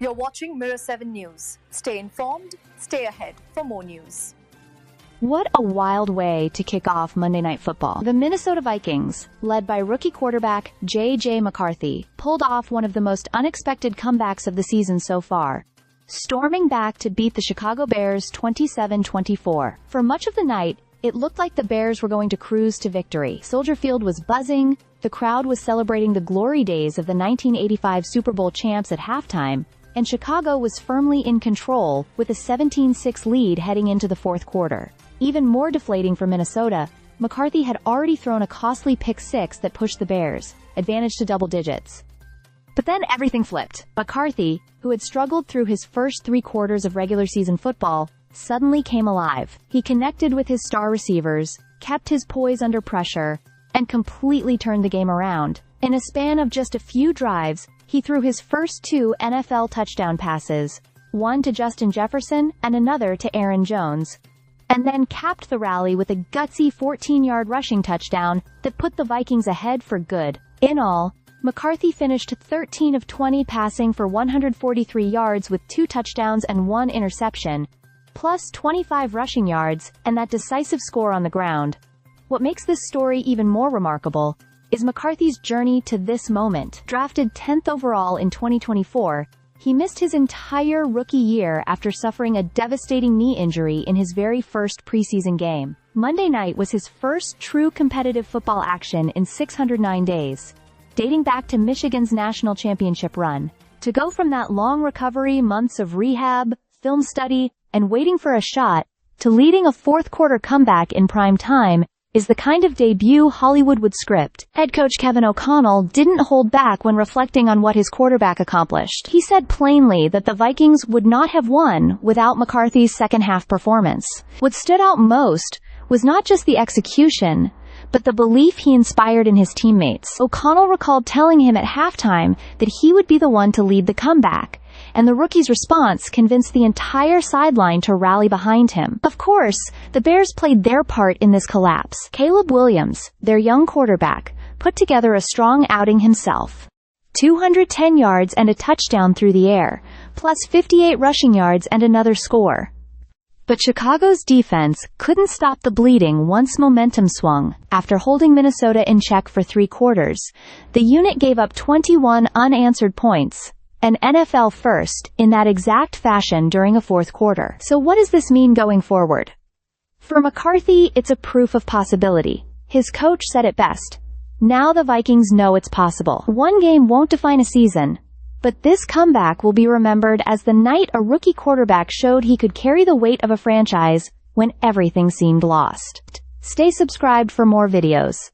You're watching Mirror 7 News. Stay informed, stay ahead for more news. What a wild way to kick off Monday Night Football. The Minnesota Vikings, led by rookie quarterback J.J. McCarthy, pulled off one of the most unexpected comebacks of the season so far, storming back to beat the Chicago Bears 27-24. For much of the night, it looked like the Bears were going to cruise to victory. Soldier Field was buzzing, the crowd was celebrating the glory days of the 1985 Super Bowl champs at halftime, and Chicago was firmly in control, with a 17-6 lead heading into the fourth quarter. Even more deflating for Minnesota, McCarthy had already thrown a costly pick-6 that pushed the Bears' advantage to double digits. But then everything flipped. McCarthy, who had struggled through his first 3 quarters of regular season football, suddenly came alive. He connected with his star receivers, kept his poise under pressure, and completely turned the game around. In a span of just a few drives, he threw his first 2 NFL touchdown passes, one to Justin Jefferson and another to Aaron Jones, and then capped the rally with a gutsy 14-yard rushing touchdown that put the Vikings ahead for good. In all, McCarthy finished 13 of 20 passing for 143 yards with 2 touchdowns and 1 interception, plus 25 rushing yards, and that decisive score on the ground. What makes this story even more remarkable is McCarthy's journey to this moment. Drafted 10th overall in 2024, he missed his entire rookie year after suffering a devastating knee injury in his very first preseason game. Monday night was his first true competitive football action in 609 days, dating back to Michigan's national championship run. To go from that long recovery, months of rehab, film study, and waiting for a shot, to leading a fourth-quarter comeback in prime time, is the kind of debut Hollywood would script. Head coach Kevin O'Connell didn't hold back when reflecting on what his quarterback accomplished. He said plainly that the Vikings would not have won without McCarthy's second-half performance. What stood out most was not just the execution, but the belief he inspired in his teammates. O'Connell recalled telling him at halftime that he would be the one to lead the comeback, and the rookie's response convinced the entire sideline to rally behind him. Of course, the Bears played their part in this collapse. Caleb Williams, their young quarterback, put together a strong outing himself. 210 yards and a touchdown through the air, plus 58 rushing yards and another score. But Chicago's defense couldn't stop the bleeding once momentum swung. After holding Minnesota in check for 3 quarters, the unit gave up 21 unanswered points, an NFL first, in that exact fashion during a fourth quarter. So what does this mean going forward? For McCarthy, it's a proof of possibility. His coach said it best. Now the Vikings know it's possible. One game won't define a season, but this comeback will be remembered as the night a rookie quarterback showed he could carry the weight of a franchise when everything seemed lost. Stay subscribed for more videos.